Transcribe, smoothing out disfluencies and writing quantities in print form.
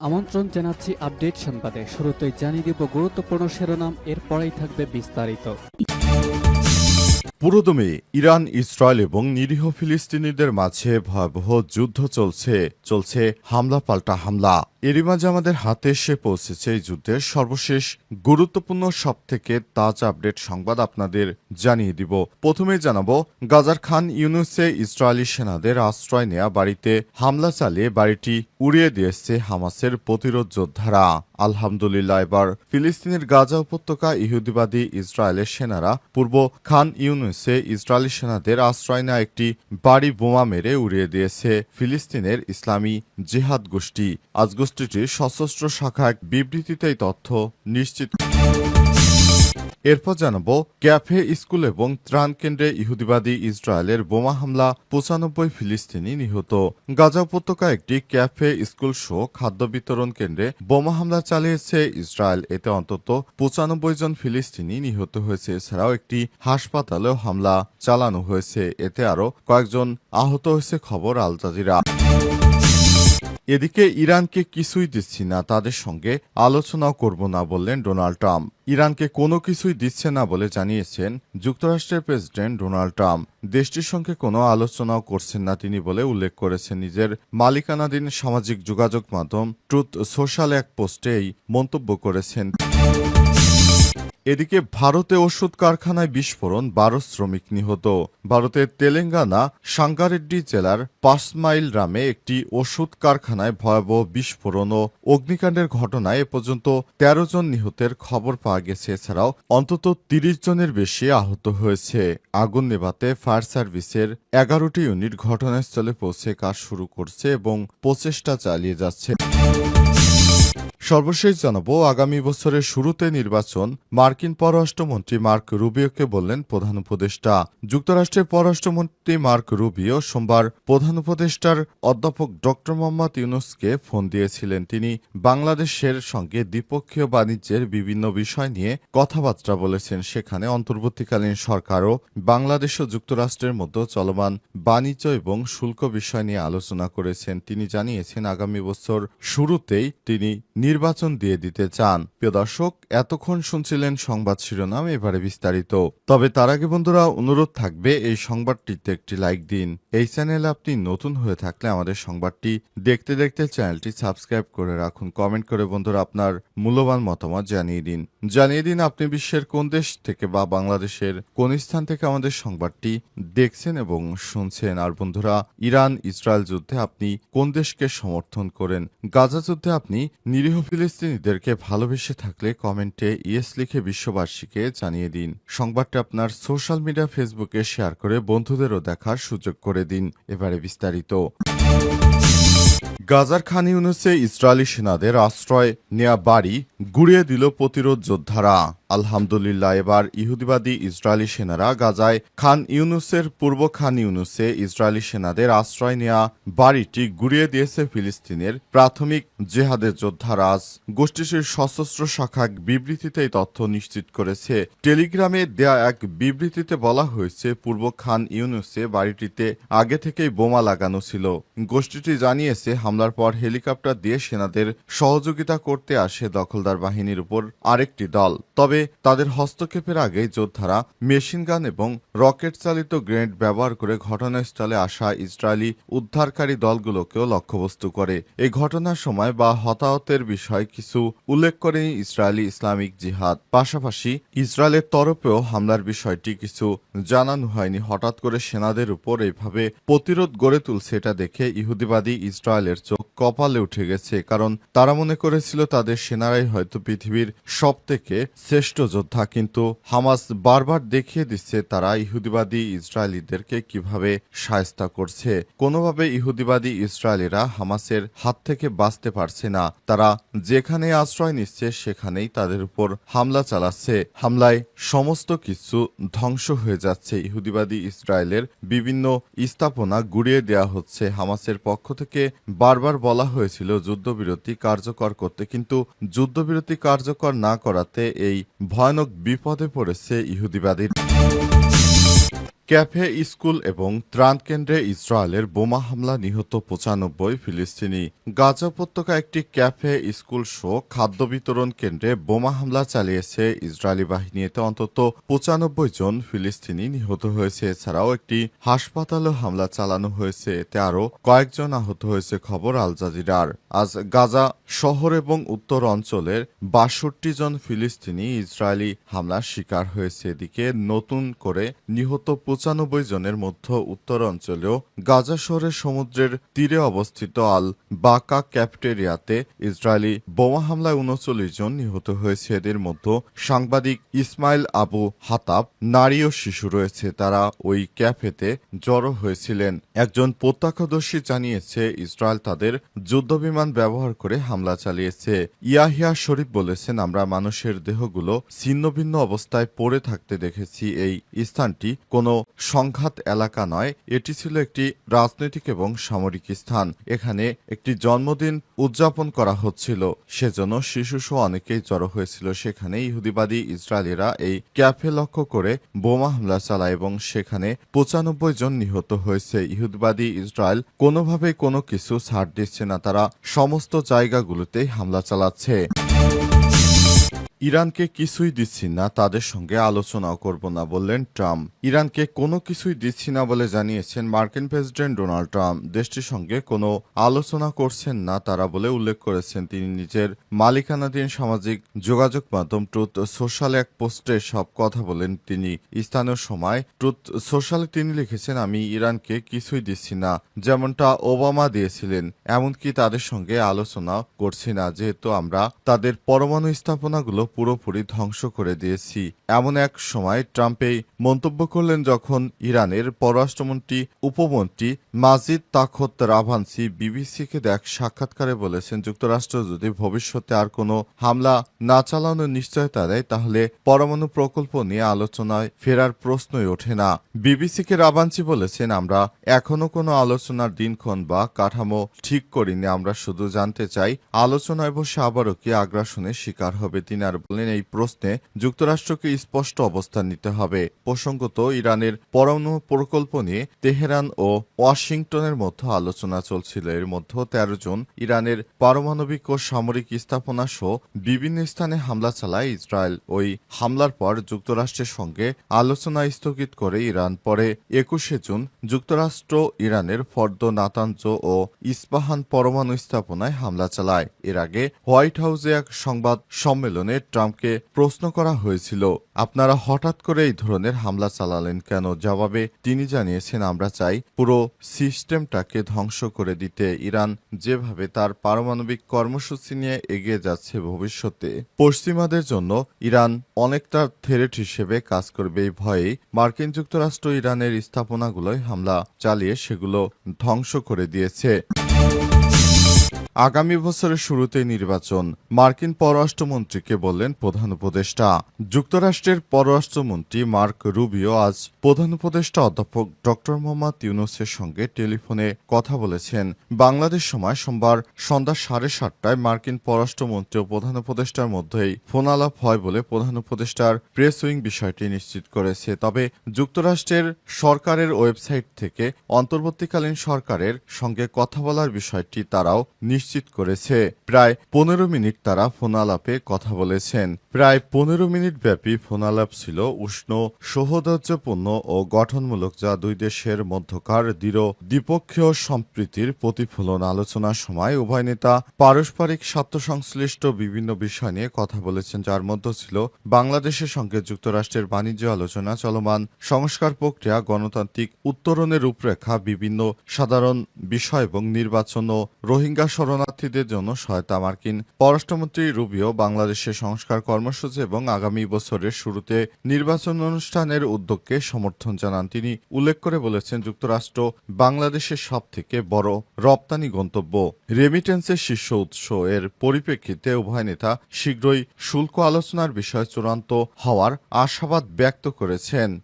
আমন্ত্রণ জানাচ্ছি আপডেট সংবাদে। শুরুতেই জানিয়ে দিব গুরুত্বপূর্ণ শিরোনাম, এরপরেই থাকবে বিস্তারিত। পুরোদমে ইরান, ইসরায়েল এবং নিরীহ ফিলিস্তিনিদের মাঝে ভয়াবহ যুদ্ধ চলছে হামলা পাল্টা হামলা। এরই মাঝে আমাদের হাতে এসে পৌঁছেছে এই যুদ্ধের সর্বশেষ গুরুত্বপূর্ণ সবথেকে তাজা আপডেট সংবাদ আপনাদের জানিয়ে দিব। প্রথমে জানাবো, গাজার খান ইউনুসে ইসরায়েলি সেনাদের আশ্রয় নেয়া বাড়িতে হামলা চালিয়ে বাড়িটি উড়িয়ে দিয়েছে হামাসের প্রতিরোধ যোদ্ধারা। আলহামদুলিল্লাহ, এবার ফিলিস্তিনের গাজা উপত্যকা ইহুদিবাদী ইসরায়েলের সেনারা পূর্ব খান ইউনুসে ইসরায়েলি সেনাদের আশ্রয় নেওয়া একটি বাড়ি বোমা মেরে উড়িয়ে দিয়েছে ফিলিস্তিনের ইসলামী জিহাদ গোষ্ঠী। আজ গোষ্ঠীটির সশস্ত্র শাখা এক বিবৃতিতে এই তথ্য নিশ্চিত। এরপর জানাবো, ক্যাফে, স্কুল এবং ত্রাণ কেন্দ্রে ইহুদিবাদী ইসরায়েলের বোমা হামলা, 95 ফিলিস্তিনি নিহত। গাজা উপত্যকায় একটি ক্যাফে, স্কুল সহ খাদ্য বিতরণ কেন্দ্রে বোমা হামলা চালিয়েছে ইসরায়েল। এতে অন্তত 95 জন ফিলিস্তিনি নিহত হয়েছে। এছাড়াও একটি হাসপাতালেও হামলা চালানো হয়েছে। এতে আরও কয়েকজন আহত হয়েছে, খবর আল জাজিরা। এদিকে ইরানকে কিছুই দিচ্ছি না, তাদের সঙ্গে আলোচনাও করব না বললেন ডোনাল্ড ট্রাম্প। ইরানকে কোনো কিছুই দিচ্ছে না বলে জানিয়েছেন যুক্তরাষ্ট্রের প্রেসিডেন্ট ডোনাল্ড ট্রাম্প। দেশটির সঙ্গে কোনো আলোচনাও করছেন না তিনি বলে উল্লেখ করেছেন নিজের মালিকানাধীন সামাজিক যোগাযোগ মাধ্যম ট্রুথ সোশ্যাল এক পোস্টে এই মন্তব্য করেছেন। এদিকে ভারতে ওষুধ কারখানায় বিস্ফোরণ, 12 শ্রমিক নিহত। ভারতের তেলেঙ্গানা সাঙ্গারেড্ডি জেলার পাঁচমাইল গ্রামে একটি ওষুধ কারখানায় ভয়াবহ বিস্ফোরণ ও অগ্নিকাণ্ডের ঘটনায় এ পর্যন্ত 13 জন নিহতের খবর পাওয়া গেছে। এছাড়াও অন্তত 30 জনের বেশি আহত হয়েছে। আগুন নেভাতে ফায়ার সার্ভিসের 11টি ইউনিট ঘটনাস্থলে পৌঁছে কাজ শুরু করছে এবং প্রচেষ্টা চালিয়ে যাচ্ছে। সর্বশেষ জানাবো, আগামী বছরের শুরুতে নির্বাচন, মার্কিন পররাষ্ট্রমন্ত্রী মার্ক রুবিওকে বললেন প্রধান উপদেষ্টা। যুক্তরাষ্ট্রের পররাষ্ট্রমন্ত্রী মার্ক রুবিও সোমবার প্রধান উপদেষ্টার অধ্যাপক ড মোহাম্মদ ইউনুসকে ফোন দিয়েছিলেন। তিনি বাংলাদেশের সঙ্গে দ্বিপক্ষীয় বাণিজ্যের বিভিন্ন বিষয় নিয়ে কথাবার্তা বলেছেন। সেখানে অন্তর্বর্তীকালীন সরকার ও বাংলাদেশ ও যুক্তরাষ্ট্রের মধ্যে চলমান বাণিজ্য এবং শুল্ক বিষয় নিয়ে আলোচনা করেছেন। তিনি জানিয়েছেন আগামী বছর শুরুতেই তিনি নির্বাচন দিয়ে দিতে চান। প্রিয় দর্শক, এতক্ষণ শুনছিলেন সংবাদ শিরোনাম, এবারে বিস্তারিত। তবে তার আগে বন্ধুরা, অনুরোধ থাকবে এই সংবাদটিতে একটি লাইক দিন। এই চ্যানেলে আপনি নতুন হয়ে থাকলে আমাদের সংবাদটি দেখতে দেখতে চ্যানেলটি সাবস্ক্রাইব করে রাখুন। কমেন্ট করে বন্ধুরা আপনার মূল্যবান মতামত জানিয়ে দিন আপনি বিশ্বের কোন দেশ থেকে বা বাংলাদেশের কোন স্থান থেকে আমাদের সংবাদটি দেখছেন এবং শুনছেন। আর বন্ধুরা, ইরান ইসরায়েল যুদ্ধে আপনি কোন দেশকে সমর্থন করেন? গাজা যুদ্ধে আপনি নিরীহ ফিলিস্তিনিদেরকে ভালোবেসে থাকলে কমেন্টে ইয়েস লিখে বিশ্ববাসীকে জানিয়ে দিন। সংবাদটি আপনার সোশ্যাল মিডিয়া ফেসবুকে শেয়ার করে বন্ধুদেরও দেখার সুযোগ করে দিন। এবারে বিস্তারিত। গাজার খান ইউনুসে ইসরায়েলি সেনাদের আশ্রয় নেয়া বাড়ি গুড়িয়ে দিল প্রতিরোধ যোদ্ধারা। আলহামদুলিল্লাহ, এবার ইহুদিবাদী ইসরায়েলি সেনারা গাজায় খান ইউনুসের পূর্ব খান ইউনুসে ইসরায়েলি সেনাদের আশ্রয় নেয়া বাড়িটি গুড়িয়ে দিয়েছে ফিলিস্তিনের প্রাথমিক জেহাদের যোদ্ধারা। আজ গোষ্ঠীটির সশস্ত্র শাখা এক বিবৃতিতে এই তথ্য নিশ্চিত করেছে। টেলিগ্রামে দেয়া এক বিবৃতিতে বলা হয়েছে, পূর্ব খান ইউনুসে বাড়িটিতে আগে থেকেই বোমা লাগানো ছিল। গোষ্ঠীটি জানিয়েছে হামলার পর হেলিকপ্টার দিয়ে সেনাদের সহযোগিতা করতে আসে দখলদার বাহিনীর উপর আরেকটি দল। তবে তাদের হস্তক্ষেপের আগেই যোদ্ধারা মেশিনগান এবং রকেট চালিত গ্রেনেড ব্যবহার করে ঘটনাস্থলে আসা ইসরায়েলি উদ্ধারকারী দলগুলোকেও লক্ষ্যবস্তু করে। এই ঘটনার সময় বা হতাহতের বিষয় কিছু উল্লেখ করেনি ইসরায়েলি ইসলামিক জিহাদ। পাশাপাশি ইসরায়েলের তরফেও হামলার বিষয়টি কিছু জানানো হয়নি। হঠাৎ করে সেনাদের উপর এইভাবে প্রতিরোধ গড়ে তুলছে, এটা দেখে ইহুদিবাদী ইসরায়েলের চোখ কপালে উঠে গেছে। কারণ তারা মনে করেছিল তাদের সেনারাই হয়তো পৃথিবীর সবথেকে শ্রেষ্ঠ যোদ্ধা। কিন্তু হামাস বারবার দেখিয়ে দিচ্ছে তারা ইহুদিবাদী ইসরায়েলিদেরকে কিভাবে শায়েস্তা করছে। কোনোভাবে ইহুদিবাদী ইসরায়েলিরা হামাসের হাত থেকে বাঁচতে পারছে না। তারা যেখানে আশ্রয় নিচ্ছে সেখানেই তাদের উপর হামলা চালাচ্ছে। হামলায় সমস্ত কিছু ধ্বংস হয়ে যাচ্ছে। ইহুদিবাদী ইসরায়েলের বিভিন্ন স্থাপনা গুড়িয়ে দেয়া হচ্ছে। হামাসের পক্ষ থেকে বারবার বলা হয়েছিল যুদ্ধবিরতি কার্যকর করতে, কিন্তু যুদ্ধবিরতি কার্যকর না করাতে এই ভয়ানক বিপদে পড়েছে ইহুদিবাদী। ক্যাফে, স্কুল এবং ত্রাণ কেন্দ্রে ইসরায়েলের বোমা হামলা, নিহত 95 ফিলিস্তিনি। গাজা উপত্যকা একটি ক্যাফে, স্কুল সহ খাদ্য বিতরণ কেন্দ্রে বোমা হামলা চালিয়েছে ইসরায়েলি বাহিনী। এতে অন্তত 95 জন ফিলিস্তিনি নিহত হয়েছে। এছাড়াও একটি হাসপাতালেও হামলা চালানো হয়েছে। এতে আরও কয়েকজন আহত হয়েছে, খবর আল জাজিরার। আজ গাজা শহর এবং উত্তর অঞ্চলের 62 জন ফিলিস্তিনি ইসরায়েলি হামলার শিকার হয়েছে। এদিকে নতুন করে নিহত 95 জনের মধ্যে উত্তর অঞ্চলেও গাজা শহরের সমুদ্রের তীরে অবস্থিত আল বাকা ক্যাফেটেরিয়াতে ইসরায়েলি বোমা হামলায় 39 জন নিহত হয়েছে। এদের মধ্যে সাংবাদিক ইসমাইল আবু হাতাব, নারী ও শিশু রয়েছে। তারা ওই ক্যাফেতে জড়ো হয়েছিলেন। একজন প্রত্যক্ষদর্শী জানিয়েছে, ইসরায়েল তাদের যুদ্ধবিমান ব্যবহার করে হামলা চালিয়েছে। ইয়াহিয়া শরীফ বলেছেন, আমরা মানুষের দেহগুলো ছিন্নভিন্ন অবস্থায় পড়ে থাকতে দেখেছি। এই স্থানটি কোনো সংঘাত এলাকা নয়, এটি ছিল একটি রাজনৈতিক এবং সামরিক স্থান। এখানে একটি জন্মদিন উদযাপন করা হচ্ছিল, সেজন্য শিশুসহ অনেকেই জড়ো হয়েছিল। সেখানে ইহুদিবাদী ইসরায়েলিরা এই ক্যাফে লক্ষ্য করে বোমা হামলা চালায় এবং সেখানে 95 জন নিহত হয়েছে। ইহুদিবাদী ইসরায়েল কোনোভাবেই কোনো কিছু ছাড় দিচ্ছে না, তারা সমস্ত জায়গাগুলোতেই হামলা চালাচ্ছে। ইরানকে কিছুই দিচ্ছি না, তাদের সঙ্গে আলোচনাও করব না, বললেন ট্রাম্প। ইরানকে কোনো কিছুই দিচ্ছি না বলে জানিয়েছেন মার্কিন প্রেসিডেন্ট ডোনাল্ড ট্রাম্প। দেশটির সঙ্গে কোনো আলোচনা করছেন না তারা বলে উল্লেখ করেছেন তিনি নিজের মালিকানাধীন সামাজিক যোগাযোগ মাধ্যম ট্রুথ সোশ্যালে এক পোস্টে সব কথা বলেন তিনি। স্থানীয় সময় ট্রুথ সোশ্যালে তিনি লিখেছেন, আমি ইরানকে কিছুই দিচ্ছি না, যেমনটা ওবামা দিয়েছিলেন। এমনকি তাদের সঙ্গে আলোচনা করছি না, যেহেতু আমরা তাদের পরমাণু স্থাপনাগুলো পুরোপুরি ধ্বংস করে দিয়েছি। এমন এক সময় ট্রাম্প এই মন্তব্য করলেন যখন ইরানের পররাষ্ট্রমন্ত্রী উপমন্ত্রী মাজিদ তাখত রাভানসি বিবিসিকে এক সাক্ষাৎকারে বলেছেন, যুক্তরাষ্ট্র যদি ভবিষ্যতে আর কোনো হামলা না চালানোর নিশ্চয়তা দেয় তাহলে পরমাণু প্রকল্প নিয়ে আলোচনায় ফেরার প্রশ্নই ওঠে না। বিবিসিকে রাভানসি বলেছেন, আমরা এখনো কোনো আলোচনার দিনক্ষণ বা কাঠামো ঠিক করিনি, আমরা শুধু জানতে চাই আলোচনায় বসে আবারও কি আগ্রাসনের শিকার হবে। তিনি আর বলেন, এই প্রশ্নে যুক্তরাষ্ট্রকে স্পষ্ট অবস্থান নিতে হবে। প্রসঙ্গত, ইরানের পরমাণু প্রকল্প নিয়ে তেহরান ও ওয়াশিংটনের মধ্যে আলোচনা চলছিল। এর মধ্যে 13 জন ইরানের পারমাণবিক ও সামরিক স্থাপনা সহ বিভিন্ন স্থানে হামলা চালায় ইসরায়েল। ওই হামলার পর যুক্তরাষ্ট্রের সঙ্গে আলোচনা স্থগিত করে ইরান পরে 21শে জুন যুক্তরাষ্ট্র ইরানের ফর্দ, নাতাঞ্জ ও ইস্পাহান পরমাণু স্থাপনায় হামলা চালায়। এর আগে হোয়াইট হাউসে এক সংবাদ সম্মেলনে ট্রাম্পকে প্রশ্ন করা হয়েছিল, আপনারা হঠাৎ করে এই ধরনের হামলা চালালেন কেন? জবাবে তিনি জানিয়েছেন, আমরা চাই পুরো সিস্টেমটাকে ধ্বংস করে দিতে। ইরান যেভাবে তার পারমাণবিক কর্মসূচি নিয়ে এগিয়ে যাচ্ছে, ভবিষ্যতে পশ্চিমাদের জন্য ইরান অনেকটা থ্রেট হিসেবে কাজ করবে। এই ভয়েই মার্কিন যুক্তরাষ্ট্র ইরানের স্থাপনাগুলোয় হামলা চালিয়ে সেগুলো ধ্বংস করে দিয়েছে। আগামী বছরের শুরুতেই নির্বাচন, মার্কিন পররাষ্ট্রমন্ত্রীকে বললেন প্রধান উপদেষ্টা। যুক্তরাষ্ট্রের পররাষ্ট্রমন্ত্রী মার্ক রুবিও আজ প্রধান উপদেষ্টা অধ্যাপক ডক্টর মোহাম্মদ ইউনূসের সঙ্গে টেলিফোনে কথা বলেছেন। বাংলাদেশ সময় সোমবার সন্ধ্যা 7:30টায় মার্কিন পররাষ্ট্রমন্ত্রী ও প্রধান উপদেষ্টার মধ্যেই ফোনালাপ হয় বলে প্রধান উপদেষ্টার প্রেস উইং বিষয়টি নিশ্চিত করেছে। তবে যুক্তরাষ্ট্রের সরকারের ওয়েবসাইট থেকে অন্তর্বর্তীকালীন সরকারের সঙ্গে কথা বলার বিষয়টি তারাও নিশ্চিত করেছে। প্রায় 15 মিনিট তারা ফোনালাপে কথা বলেছেন। প্রায় 15 মিনিট ব্যাপী ফোনালাপ ছিল উষ্ণ, সৌহার্দ্যপূর্ণ ও গঠনমূলক, যা দুই দেশের মধ্যকার দৃঢ় দ্বিপক্ষীয় সম্প্রীতির প্রতিফলন। আলোচনার সময় উভয় নেতা পারস্পরিক স্বার্থ সংশ্লিষ্ট বিভিন্ন বিষয় নিয়ে কথা বলেছেন, যার মধ্যে ছিল বাংলাদেশের সঙ্গে যুক্তরাষ্ট্রের বাণিজ্য আলোচনা, চলমান সংস্কার প্রক্রিয়া, গণতান্ত্রিক উত্তরণের রূপরেখা, বিভিন্ন সাধারণ বিষয় এবং নির্বাচন ও রোহিঙ্গা শরণার্থীদের জন্য সহায়তা। মার্কিন পররাষ্ট্রমন্ত্রী রুবিও বাংলাদেশের সংস্কার কর্মসূচি এবং আগামী বছরের শুরুতে নির্বাচন অনুষ্ঠানের উদ্যোগকে সমর্থন জানান। তিনি উল্লেখ করে বলেছেন, যুক্তরাষ্ট্র বাংলাদেশের সবথেকে বড় রপ্তানি গন্তব্য, রেমিটেন্সের শীর্ষ উৎস। এর পরিপ্রেক্ষিতে উভয় নেতা শীঘ্রই শুল্ক আলোচনার বিষয় চূড়ান্ত হওয়ার আশাবাদ ব্যক্ত করেছেন।